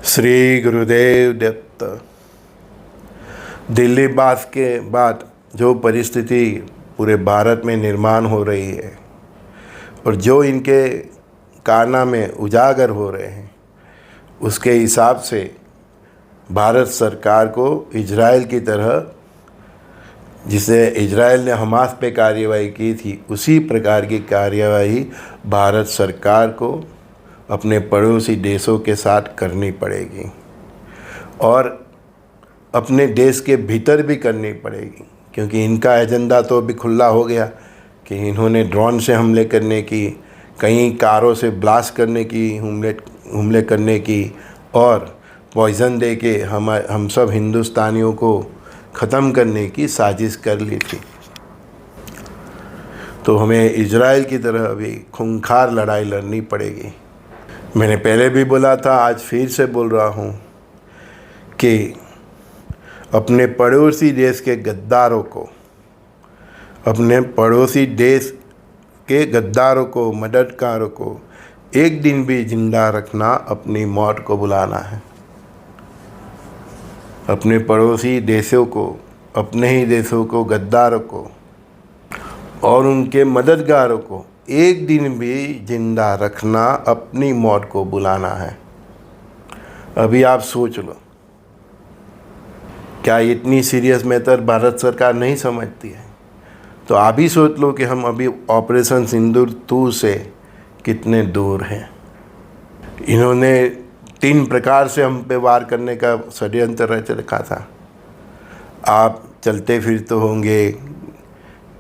श्री गुरुदेव दत्त। दिल्ली बात के बाद जो परिस्थिति पूरे भारत में निर्माण हो रही है और जो इनके कारनामे उजागर हो रहे हैं, उसके हिसाब से भारत सरकार को इजराइल की तरह, जिसे इजराइल ने हमास पे कार्रवाई की थी, उसी प्रकार की कार्रवाई भारत सरकार को अपने पड़ोसी देशों के साथ करनी पड़ेगी और अपने देश के भीतर भी करनी पड़ेगी, क्योंकि इनका एजेंडा तो अभी खुला हो गया कि इन्होंने ड्रोन से हमले करने की, कई कारों से ब्लास्ट करने की, हमले करने की और पॉइज़न दे के हम सब हिंदुस्तानियों को ख़त्म करने की साजिश कर ली थी। तो हमें इजराइल की तरह अभी खूंखार लड़ाई लड़नी पड़ेगी। मैंने पहले भी बोला था, आज फिर से बोल रहा हूँ कि अपने पड़ोसी देश के गद्दारों को, अपने पड़ोसी देश के गद्दारों को, मददगारों को एक दिन भी जिंदा रखना अपनी मौत को बुलाना है। अपने पड़ोसी देशों को, अपने ही देशों को, गद्दारों को और उनके मददगारों को एक दिन भी जिंदा रखना अपनी मौत को बुलाना है। अभी आप सोच लो, क्या इतनी सीरियस मैटर भारत सरकार नहीं समझती है? तो आप ही सोच लो कि हम अभी ऑपरेशन सिंदूर 2 से कितने दूर हैं। इन्होंने 3 प्रकार से हम पे वार करने का षड्यंत्र रच रखा था। आप चलते फिरते होंगे,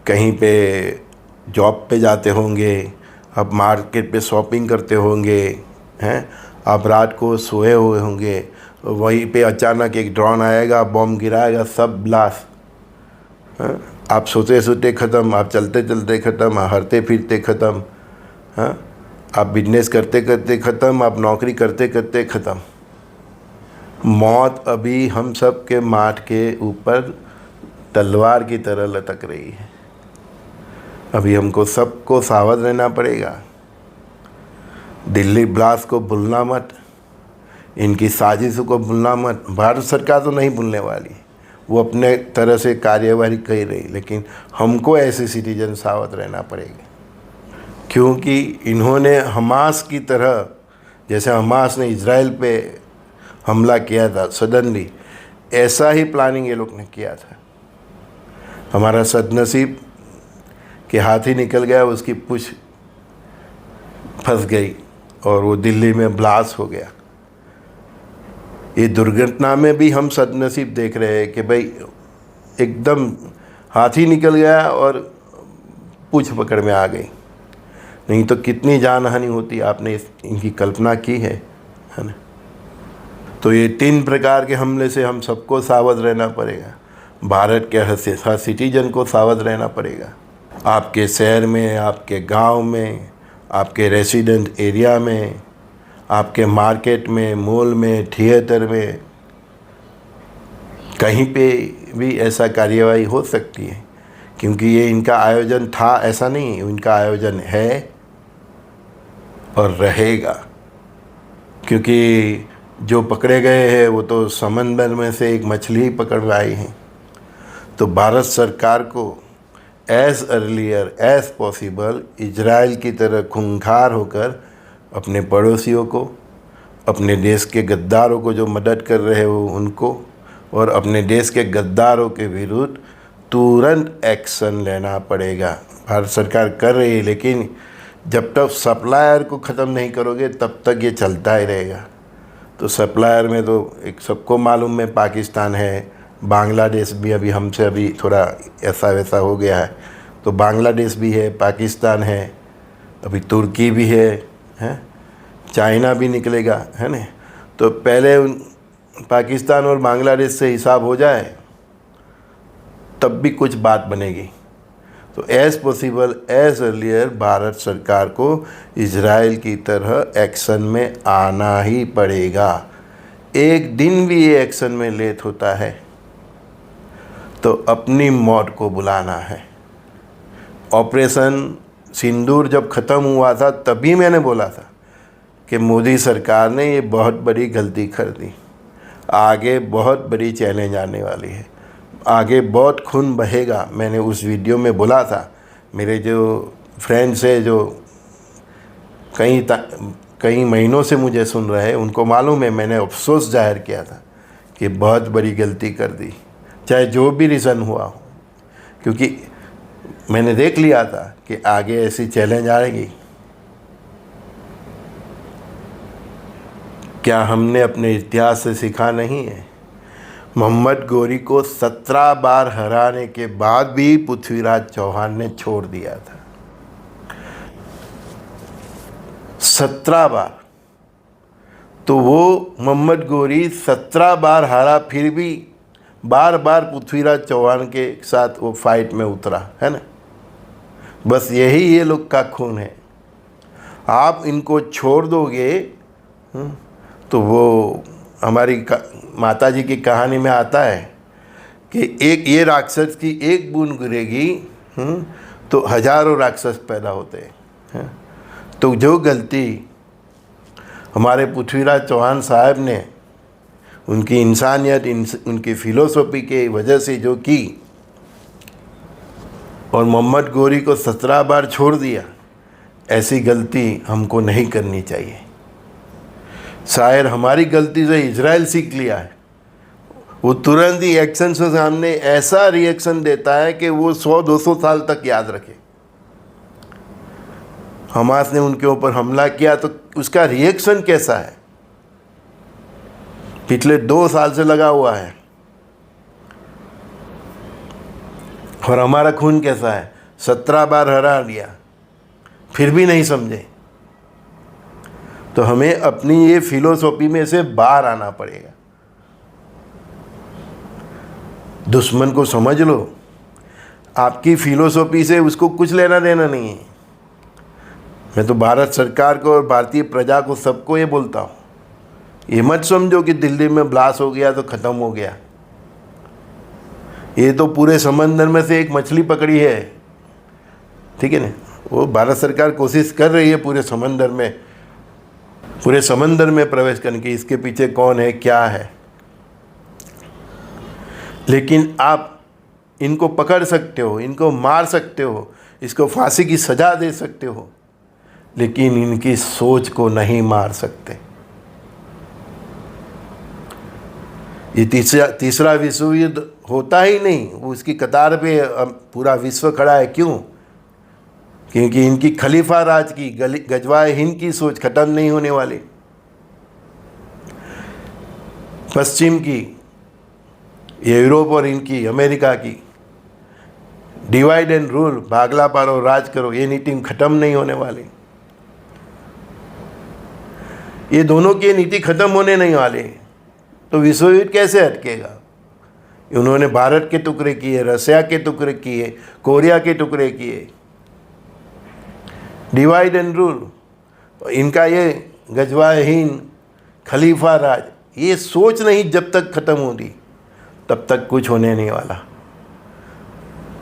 कहीं पे जॉब पे जाते होंगे, आप मार्केट पे शॉपिंग करते होंगे, हैं, आप रात को सोए हुए होंगे, वहीं पे अचानक एक ड्रोन आएगा, बॉम्ब गिराएगा, सब ब्लास्ट। आप सोते सोते ख़त्म, आप चलते चलते ख़त्म, हरते फिरते ख़त्म, आप बिजनेस करते करते ख़त्म, आप नौकरी करते करते ख़त्म। मौत अभी हम सब के माथ के ऊपर तलवार की तरह लटक रही है। अभी हमको सबको सावध रहना पड़ेगा। दिल्ली ब्लास्ट को भूलना मत, इनकी साजिशों को भूलना मत। भारत सरकार तो नहीं भूलने वाली, वो अपने तरह से कार्यवाही कर रही, लेकिन हमको ऐसे सिटीजन सावध रहना पड़ेगा, क्योंकि इन्होंने हमास की तरह, जैसे हमास ने इजराइल पे हमला किया था सडनली, ऐसा ही प्लानिंग ये लोग ने किया था। हमारा सदनसीब कि हाथी निकल गया, उसकी पूंछ फंस गई और वो दिल्ली में ब्लास्ट हो गया। ये दुर्घटना में भी हम सदनसीब देख रहे हैं कि भाई एकदम हाथी निकल गया और पूंछ पकड़ में आ गई, नहीं तो कितनी जान हानि होती, आपने इनकी कल्पना की है ना? तो ये 3 प्रकार के हमले से हम सबको सावध रहना पड़ेगा। भारत के हर सिटीजन को सावध रहना पड़ेगा। आपके शहर में, आपके गांव में, आपके रेसिडेंट एरिया में, आपके मार्केट में, मॉल में, थिएटर में, कहीं पे भी ऐसा कार्यवाही हो सकती है, क्योंकि ये इनका आयोजन था ऐसा नहीं, इनका आयोजन है और रहेगा। क्योंकि जो पकड़े गए हैं वो तो समंदर में से एक मछली ही पकड़ लाई है। तो भारत सरकार को as earlier as possible Israel की तरह खूंखार होकर अपने पड़ोसियों को, अपने देश के गद्दारों को जो मदद कर रहे हो उनको, और अपने देश के गद्दारों के विरुद्ध तुरंत एक्शन लेना पड़ेगा। भारत सरकार कर रही है, लेकिन जब तक सप्लायर को ख़त्म नहीं करोगे तब तक ये चलता ही रहेगा। तो सप्लायर में तो एक सबको मालूम है, पाकिस्तान है, बांग्लादेश भी अभी हमसे अभी थोड़ा ऐसा वैसा हो गया है, तो बांग्लादेश भी है, पाकिस्तान है, अभी तुर्की भी है, चाइना भी निकलेगा, है ना? तो पहले पाकिस्तान और बांग्लादेश से हिसाब हो जाए तब भी कुछ बात बनेगी। तो as possible as earlier Bharat सरकार को इजराइल की तरह एक्शन में आना ही पड़ेगा। एक दिन भी ये एक्शन में लेट होता है तो अपनी मौत को बुलाना है। ऑपरेशन सिंदूर जब ख़त्म हुआ था तभी मैंने बोला था कि मोदी सरकार ने ये बहुत बड़ी गलती कर दी। आगे बहुत बड़ी चैलेंज आने वाली है, आगे बहुत खून बहेगा। मैंने उस वीडियो में बोला था, मेरे जो फ्रेंड्स है जो कई महीनों से मुझे सुन रहे हैं, उनको मालूम है मैंने अफसोस जाहिर किया था कि बहुत बड़ी गलती कर दी, चाहे जो भी रीज़न हुआ हो, क्योंकि मैंने देख लिया था कि आगे ऐसी चैलेंज आएगी। क्या हमने अपने इतिहास से सीखा नहीं है? मोहम्मद गोरी को 17 बार हराने के बाद भी पृथ्वीराज चौहान ने छोड़ दिया था। 17 बार। तो वो मोहम्मद गोरी 17 बार हारा, फिर भी बार बार पृथ्वीराज चौहान के साथ वो फाइट में उतरा, है ना। बस यही ये लोग का खून है। आप इनको छोड़ दोगे तो वो हमारी माता जी की कहानी में आता है कि एक ये राक्षस की एक बूंद गिरेगी तो हजारों राक्षस पैदा होते हैं। तो जो गलती हमारे पृथ्वीराज चौहान साहब ने उनकी इंसानियत, उनकी फ़िलोसॉफी के वजह से जो की, और मोहम्मद गोरी को 17 बार छोड़ दिया, ऐसी गलती हमको नहीं करनी चाहिए। शायद हमारी गलती से इजराइल सीख लिया है। वो तुरंत ही एक्शन से सामने ऐसा रिएक्शन देता है कि वो 100-200 साल तक याद रखे। हमास ने उनके ऊपर हमला किया तो उसका रिएक्शन कैसा है, पिछले 2 साल से लगा हुआ है। और हमारा खून कैसा है, 17 बार हरा दिया फिर भी नहीं समझे। तो हमें अपनी ये फिलोसॉफी में से बाहर आना पड़ेगा। दुश्मन को समझ लो, आपकी फिलोसॉफी से उसको कुछ लेना देना नहीं है। मैं तो भारत सरकार को और भारतीय प्रजा को सबको ये बोलता हूँ, ये मत समझो कि दिल्ली में ब्लास्ट हो गया तो ख़त्म हो गया। ये तो पूरे समंदर में से एक मछली पकड़ी है, ठीक है ना। वो भारत सरकार कोशिश कर रही है पूरे समंदर में प्रवेश करने की। इसके पीछे कौन है, क्या है, लेकिन आप इनको पकड़ सकते हो, इनको मार सकते हो, इसको फांसी की सज़ा दे सकते हो, लेकिन इनकी सोच को नहीं मार सकते। ये तीसरा विश्व युद्ध होता ही नहीं, वो उसकी कतार पे पूरा विश्व खड़ा है। क्यों? क्योंकि इनकी खलीफा राज की, गजवाए हिंद की सोच ख़त्म नहीं होने वाली। पश्चिम की, यूरोप और इनकी अमेरिका की डिवाइड एंड रूल, भागला पारो राज करो, ये नीति ख़त्म नहीं होने वाली। ये दोनों की नीति ख़त्म होने नहीं वाली, तो विश्व युद्ध कैसे अटकेगा? उन्होंने भारत के टुकड़े किए, रशिया के टुकड़े किए, कोरिया के टुकड़े किए, डिवाइड एंड रूल। इनका ये गजवाए हिंद, खलीफा राज, ये सोच नहीं जब तक ख़त्म होती तब तक कुछ होने नहीं वाला।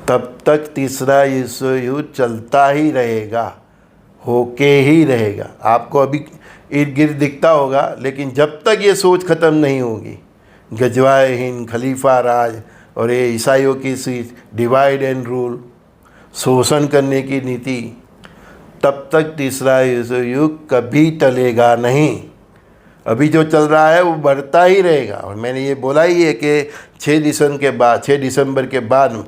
तब तक तीसरा विश्व युद्ध चलता ही रहेगा, होके ही रहेगा। आपको अभी इर्द गिर्द दिखता होगा, लेकिन जब तक ये सोच ख़त्म नहीं होगी, गजवाए हिंद, खलीफा राज और ये ईसाइयों की सीट, डिवाइड एंड रूल, शोषण करने की नीति, तब तक तीसरा विश्व युद्ध कभी टलेगा नहीं। अभी जो चल रहा है वो बढ़ता ही रहेगा। और मैंने ये बोला ही है कि 6 दिसंबर के बाद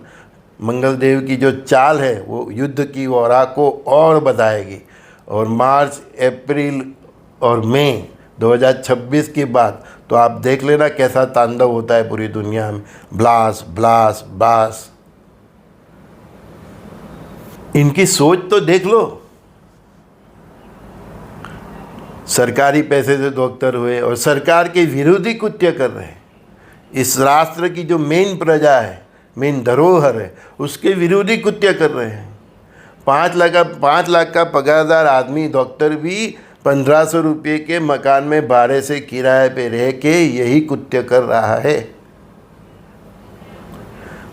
मंगलदेव की जो चाल है वो युद्ध की वरा को और बढ़ाएगी। और मार्च, अप्रैल और मई 2026 के बाद तो आप देख लेना कैसा तांडव होता है पूरी दुनिया में। Blast blast blast. इनकी सोच तो देख लो। सरकारी पैसे से डॉक्टर हुए और सरकार के विरोधी कृत्य कर रहे हैं। इस राष्ट्र की जो मेन प्रजा है, मेन धरोहर है, उसके विरोधी कृत्य कर रहे हैं। 5 लाख का पगारदार आदमी डॉक्टर भी 1500 रुपये के मकान में भाड़े से किराए पे रह के यही कृत्य कर रहा है।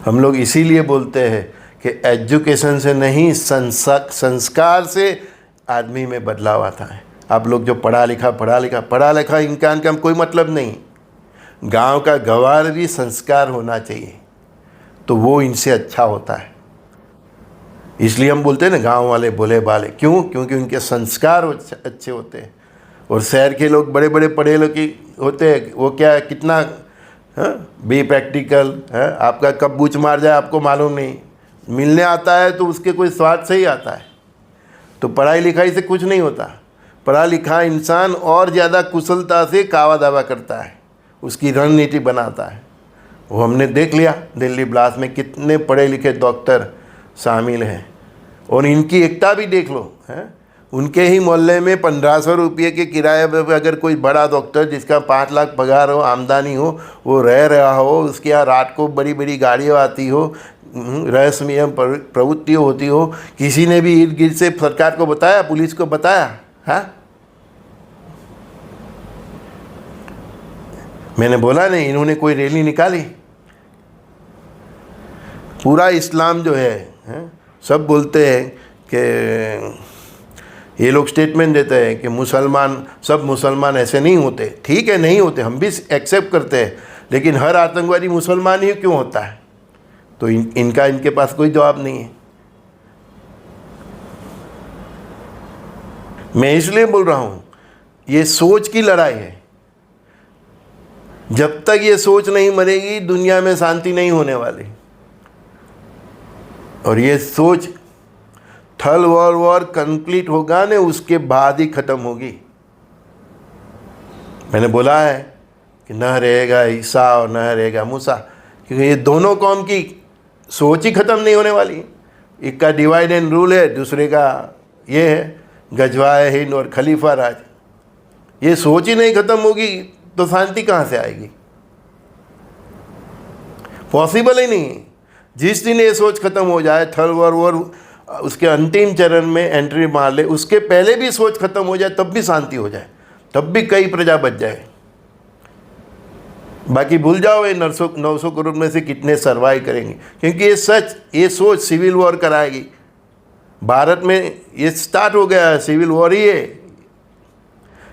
हम लोग इसीलिए बोलते हैं कि एजुकेशन से नहीं, संस्कार से आदमी में बदलाव आता है। आप लोग जो पढ़ा लिखा इनका कोई मतलब नहीं। गांव का गंवार भी संस्कार होना चाहिए, तो वो इनसे अच्छा होता है। इसलिए हम बोलते हैं ना गांव वाले भोले भाले, क्यों? क्योंकि उनके संस्कार अच्छे होते हैं। और शहर के लोग बड़े बड़े पढ़े लिखे होते हैं, वो क्या कितना बी प्रैक्टिकल है, आपका कब बूच मार जाए आपको मालूम नहीं। मिलने आता है तो उसके कोई स्वार्थ से ही आता है। तो पढ़ाई लिखाई से कुछ नहीं होता। पढ़ा लिखा इंसान और ज़्यादा कुशलता से कावा दावा करता है, उसकी रणनीति बनाता है। वो हमने देख लिया दिल्ली ब्लास्ट में कितने पढ़े लिखे डॉक्टर शामिल हैं। और इनकी एकता भी देख लो, है उनके ही मोहल्ले में 1500 रुपये के किराए पर अगर कोई बड़ा डॉक्टर जिसका 5 लाख पगार हो, आमदनी हो, वो रह रहा हो, उसके यहाँ रात को बड़ी बड़ी गाड़ियाँ आती हो, रहस्यमय प्रवृत्ति होती हो, किसी ने भी इर्द गिर्द से सरकार को बताया, पुलिस को बताया? हाँ, मैंने बोला नहीं, इन्होंने कोई रैली निकाली? पूरा इस्लाम जो है सब बोलते हैं कि ये लोग स्टेटमेंट देते हैं कि सब मुसलमान ऐसे नहीं होते। ठीक है, नहीं होते, हम भी एक्सेप्ट करते हैं, लेकिन हर आतंकवादी मुसलमान ही क्यों होता है? तो इनके पास कोई जवाब नहीं है। मैं इसलिए बोल रहा हूँ, ये सोच की लड़ाई है। जब तक ये सोच नहीं मरेगी, दुनिया में शांति नहीं होने वाली। और ये सोच थर्ड वर्ल्ड वॉर कंप्लीट होगा ना, उसके बाद ही ख़त्म होगी। मैंने बोला है कि न रहेगा ईसा और न रहेगा मूसा, क्योंकि ये दोनों कौम की सोच ही ख़त्म नहीं होने वाली। एक का डिवाइड एंड रूल है, दूसरे का ये है गजवाए हिंद और खलीफा राज। ये सोच ही नहीं ख़त्म होगी तो शांति कहाँ से आएगी? पॉसिबल ही नहीं। जिस दिन ये सोच ख़त्म हो जाए, थर्ड वर्ल्ड वॉर उसके अंतिम चरण में एंट्री मार ले, उसके पहले भी सोच खत्म हो जाए, तब भी शांति हो जाए, तब भी कई प्रजा बच जाए। बाकी भूल जाओ, ये 900 करोड़ में से कितने सर्वाइव करेंगे, क्योंकि ये सोच सिविल वॉर कराएगी। भारत में ये स्टार्ट हो गया है, सिविल वॉर ही है,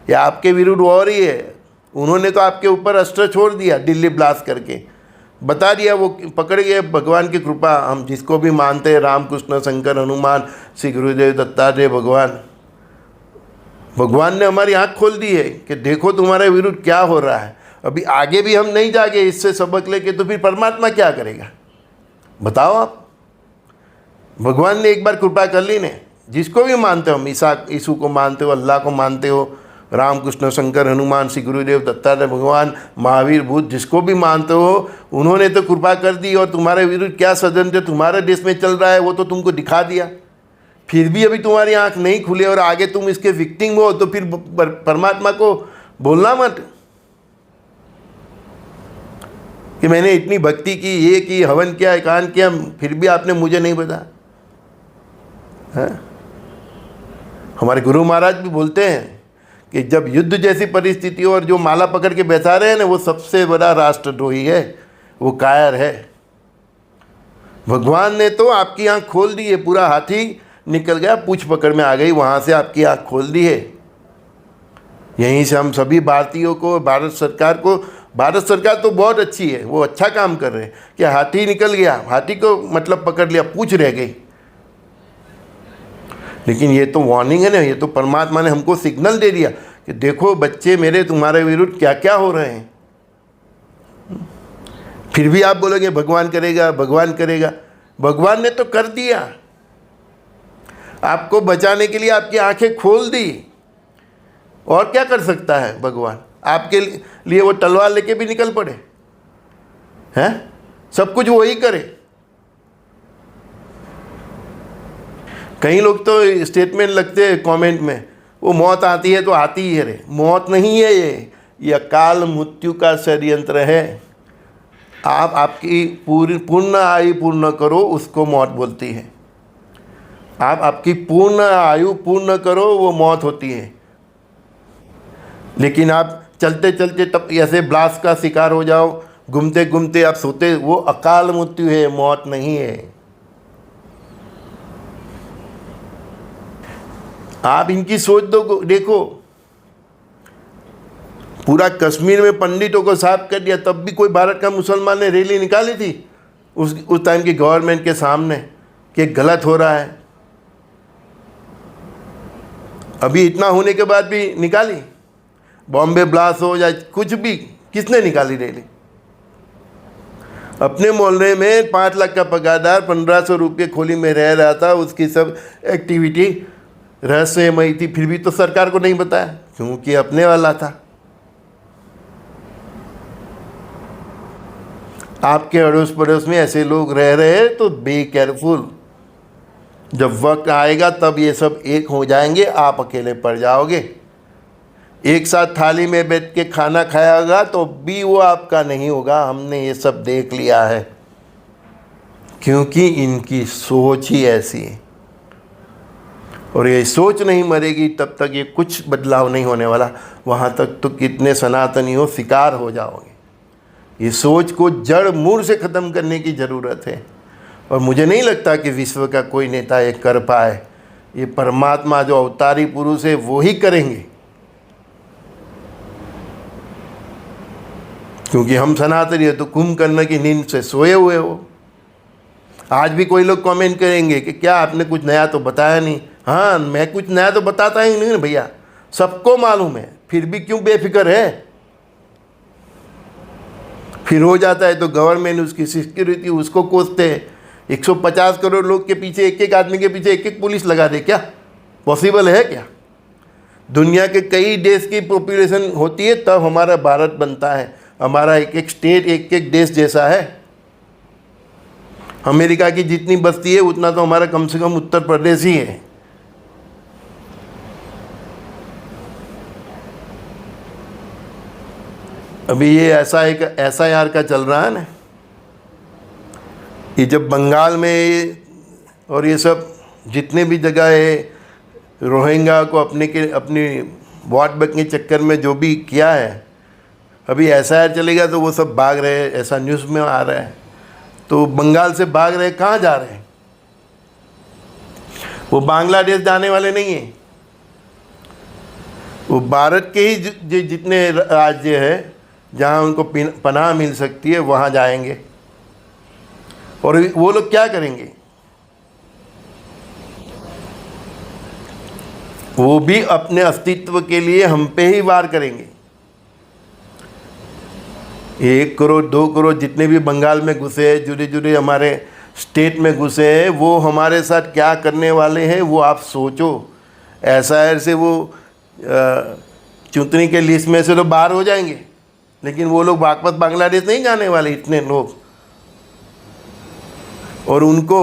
या आपके विरुद्ध वॉर ही है। उन्होंने तो आपके ऊपर अस्त्र छोड़ दिया, दिल्ली ब्लास्ट करके बता दिया, वो पकड़ गए। भगवान की कृपा, हम जिसको भी मानते हैं, राम कृष्ण शंकर हनुमान श्री गुरुदेव दत्तात्रेय भगवान ने हमारी आँख खोल दी है कि देखो तुम्हारे विरुद्ध क्या हो रहा है। अभी आगे भी हम नहीं जागे इससे सबक लेके, तो फिर परमात्मा क्या करेगा बताओ आप? भगवान ने एक बार कृपा कर ली ने, जिसको भी मानते हो, हम यीशु को मानते हो, अल्लाह को मानते हो, राम कृष्ण शंकर हनुमान श्री गुरुदेव दत्तात्रेय भगवान महावीर बुद्ध, जिसको भी मानते हो, उन्होंने तो कृपा कर दी। और तुम्हारे विरुद्ध क्या षड्यंत्र तुम्हारे देश में चल रहा है वो तो तुमको दिखा दिया। फिर भी अभी तुम्हारी आंख नहीं खुली और आगे तुम इसके विक्टिम हो, तो फिर परमात्मा को बोलना मत कि मैंने इतनी भक्ति की, ये की, हवन किया, एकांत किया, फिर भी आपने मुझे नहीं बताया। हमारे गुरु महाराज भी बोलते हैं कि जब युद्ध जैसी परिस्थिति हो और जो माला पकड़ के बैठा रहे हैं ना, वो सबसे बड़ा राष्ट्रद्रोही है, वो कायर है। भगवान ने तो आपकी आंख खोल दी है, पूरा हाथी निकल गया, पूंछ पकड़ में आ गई, वहाँ से आपकी आंख खोल दी है। यहीं से हम सभी भारतीयों को, भारत सरकार तो बहुत अच्छी है, वो अच्छा काम कर रहे हैं कि हाथी निकल गया, हाथी को मतलब पकड़ लिया, पूंछ रह गई। लेकिन ये तो वार्निंग है ना, ये तो परमात्मा ने हमको सिग्नल दे दिया कि देखो बच्चे मेरे, तुम्हारे विरुद्ध क्या क्या हो रहे हैं। फिर भी आप बोलोगे भगवान करेगा, भगवान करेगा। भगवान ने तो कर दिया, आपको बचाने के लिए आपकी आंखें खोल दी। और क्या कर सकता है भगवान? आपके लिए वो तलवार लेके भी निकल पड़े हैं, सब कुछ वही करे। कई लोग तो स्टेटमेंट लगते हैं कमेंट में, वो मौत आती है तो आती ही है रे। मौत नहीं है ये अकाल मृत्यु का षड्यंत्र है। आप आपकी पूर्ण आयु पूर्ण करो, उसको मौत बोलती है। आप आपकी पूर्ण आयु पूर्ण करो, वो मौत होती है। लेकिन आप चलते चलते तब ऐसे ब्लास्ट का शिकार हो जाओ, घूमते घूमते आप सोते, वो अकाल मृत्यु है, मौत नहीं है। आप इनकी सोच दो, देखो पूरा कश्मीर में पंडितों को साफ कर दिया, तब भी कोई भारत का मुसलमान ने रैली निकाली थी उस टाइम की गवर्नमेंट के सामने कि गलत हो रहा है? अभी इतना होने के बाद भी निकाली? बॉम्बे ब्लास्ट हो या कुछ भी, किसने निकाली रैली? अपने मोहल्ले में 5 लाख का पगारदार 1500 रुपये खोली में रह रहा था, उसकी सब एक्टिविटी रहस्यमयी थी, फिर भी तो सरकार को नहीं बताया क्योंकि अपने वाला था। आपके अड़ोस पड़ोस में ऐसे लोग रह रहे हैं तो बी केयरफुल। जब वक्त आएगा तब ये सब एक हो जाएंगे, आप अकेले पड़ जाओगे। एक साथ थाली में बैठ के खाना खाया होगा तो भी वो आपका नहीं होगा। हमने ये सब देख लिया है, क्योंकि इनकी सोच ही ऐसी है। और ये सोच नहीं मरेगी तब तक ये कुछ बदलाव नहीं होने वाला। वहाँ तक तो कितने सनातनी हो शिकार हो जाओगे। ये सोच को जड़ मूल से ख़त्म करने की ज़रूरत है, और मुझे नहीं लगता कि विश्व का कोई नेता ये कर पाए। ये परमात्मा जो अवतारी पुरुष है वो ही करेंगे, क्योंकि हम सनातनी है तो कुंभकर्ण की नींद से सोए हुए हो। आज भी कोई लोग कमेंट करेंगे कि क्या आपने कुछ नया तो बताया नहीं। हाँ, मैं कुछ नया तो बताता ही नहीं भैया, सबको मालूम है, फिर भी क्यों बेफिक्र है? फिर हो जाता है तो गवर्नमेंट उसकी सिक्योरिटी उसको कोसते हैं। 150 करोड़ लोग के पीछे एक आदमी के पीछे एक पुलिस लगा दे, क्या पॉसिबल है क्या? दुनिया के कई देश की पॉपुलेशन होती है तब हमारा भारत बनता है। हमारा एक स्टेट एक देश जैसा है। अमेरिका की जितनी बस्ती है उतना तो हमारा कम से कम उत्तर प्रदेश ही है। अभी ये ऐसा एक SIR का चल रहा है ना, ये जब बंगाल में और ये सब जितने भी जगह है रोहिंग्या को अपनी वोट बैंक के चक्कर में जो भी किया है, अभी SIR चलेगा तो वो सब भाग रहे हैं, ऐसा न्यूज़ में आ रहा है। तो बंगाल से भाग रहे, कहाँ जा रहे हैं? वो बांग्लादेश जाने वाले नहीं हैं, वो भारत के ही जितने राज्य है जहाँ उनको पनाह मिल सकती है वहाँ जाएंगे। और वो लोग क्या करेंगे? वो भी अपने अस्तित्व के लिए हम पे ही वार करेंगे। 1 करोड़ 2 करोड़ जितने भी बंगाल में घुसे हैं, जुड़े जुड़े हमारे स्टेट में घुसे हैं, वो हमारे साथ क्या करने वाले हैं वो आप सोचो। SIR से वो चुनने के लिस्ट में से तो बाहर हो जाएंगे, लेकिन वो लोग वापस बांग्लादेश नहीं जाने वाले इतने लोग। और उनको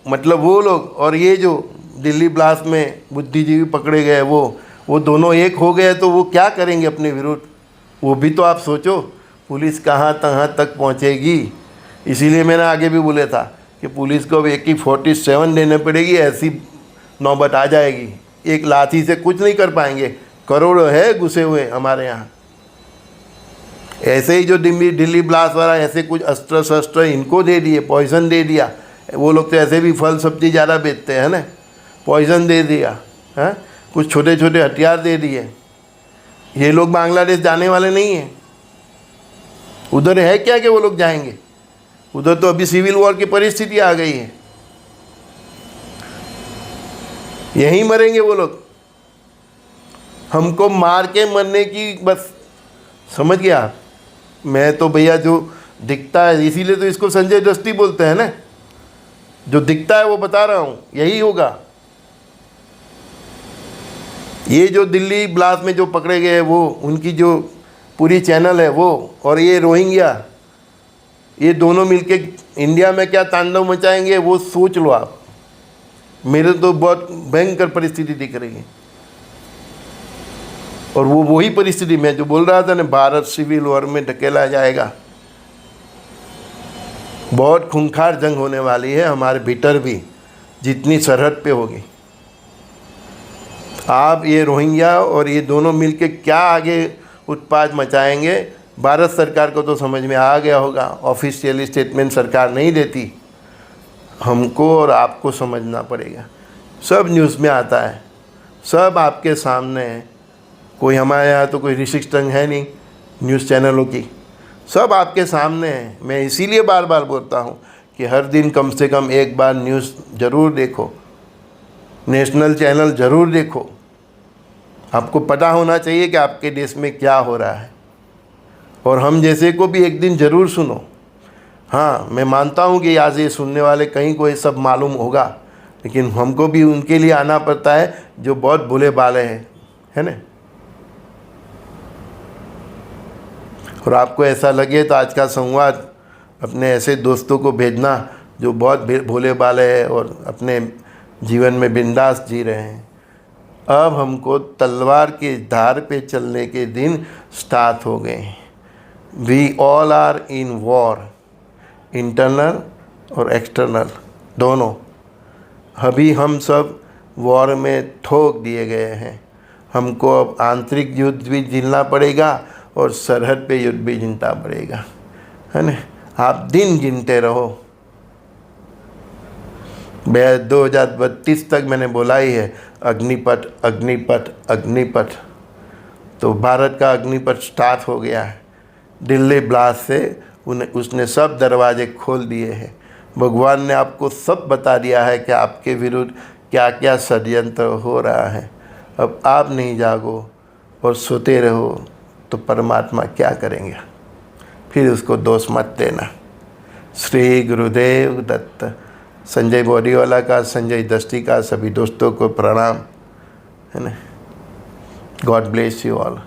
मतलब वो लोग और ये जो दिल्ली ब्लास्ट में बुद्धिजीवी पकड़े गए वो दोनों एक हो गए तो वो क्या करेंगे अपने विरुद्ध? वो भी तो आप सोचो। पुलिस कहाँ तक पहुँचेगी। इसीलिए मैंने आगे भी बोला था कि पुलिस को AK-47 देने पड़ेगी, ऐसी नौबत आ जाएगी। एक लाठी से कुछ नहीं कर पाएंगे। करोड़ों है घुसे हुए हमारे यहाँ। ऐसे ही जो दिल्ली ब्लास्ट वाला ऐसे कुछ अस्त्र शस्त्र इनको दे दिए, पॉइजन दे दिया। वो लोग तो ऐसे भी फल सब्जी ज़्यादा बेचते हैं ना, पॉइजन दे दिया है, कुछ छोटे छोटे हथियार दे दिए। ये लोग बांग्लादेश जाने वाले नहीं हैं। उधर है क्या कि वो लोग जाएंगे? उधर तो अभी सिविल वॉर की परिस्थिति आ गई है, यहीं मरेंगे वो लोग। हमको मार के मरने की बस, समझ गया आप? मैं तो भैया जो दिखता है, इसीलिए तो इसको संजय दृष्टि बोलते हैं ना, जो दिखता है वो बता रहा हूँ, यही होगा। ये जो दिल्ली ब्लास्ट में जो पकड़े गए वो उनकी जो पूरी चैनल है वो, और ये रोहिंग्या, ये दोनों मिलके इंडिया में क्या तांडव मचाएंगे वो सोच लो आप। मेरे तो बहुत भयंकर परिस्थिति दिख रही है। और वो वही परिस्थिति मैं जो बोल रहा था ना, भारत सिविल वॉर में ढकेला जाएगा। बहुत खूंखार जंग होने वाली है हमारे भीतर भी, जितनी सरहद पे होगी। आप ये रोहिंग्या और ये दोनों मिलके क्या आगे उत्पात मचाएंगे, भारत सरकार को तो समझ में आ गया होगा। ऑफिशियली स्टेटमेंट सरकार नहीं देती, हमको और आपको समझना पड़ेगा। सब न्यूज़ में आता है, सब आपके सामने है। कोई हमारे यहाँ तो कोई रिस्ट्रिक्शन है नहीं न्यूज़ चैनलों की, सब आपके सामने है। मैं इसीलिए बार बार बोलता हूँ कि हर दिन कम से कम एक बार न्यूज़ ज़रूर देखो, नेशनल चैनल ज़रूर देखो। आपको पता होना चाहिए कि आपके देश में क्या हो रहा है, और हम जैसे को भी एक दिन ज़रूर सुनो। हाँ, मैं मानता हूँ कि आज ये सुनने वाले कहीं को ये सब मालूम होगा, लेकिन हमको भी उनके लिए आना पड़ता है जो बहुत भोले भाले हैं, है ना। और आपको ऐसा लगे तो आज का संवाद अपने ऐसे दोस्तों को भेजना जो बहुत भोले भाले हैं और अपने जीवन में बिंदास जी रहे हैं। अब हमको तलवार की धार पे चलने के दिन स्टार्ट हो गए हैं। We all are in war, internal और एक्सटर्नल दोनों। अभी हम सब वॉर में ठोक दिए गए हैं। हमको अब आंतरिक युद्ध भी झेलना पड़ेगा और सरहद पे युद्ध भी झेलना पड़ेगा, है ना। आप दिन गिनते रहो। 2032 तक मैंने बोला ही है, अग्निपथ अग्निपथ अग्निपथ। तो भारत का अग्निपथ स्टार्ट हो गया है। दिल्ली ब्लास्ट से उसने सब दरवाजे खोल दिए हैं। भगवान ने आपको सब बता दिया है कि आपके विरुद्ध क्या क्या षड्यंत्र हो रहा है। अब आप नहीं जागो और सोते रहो तो परमात्मा क्या करेंगे, फिर उसको दोष मत देना। श्री गुरुदेव दत्त। संजय बॉडीवाला का, संजय दस्ती का सभी दोस्तों को प्रणाम, है ना। God bless you all.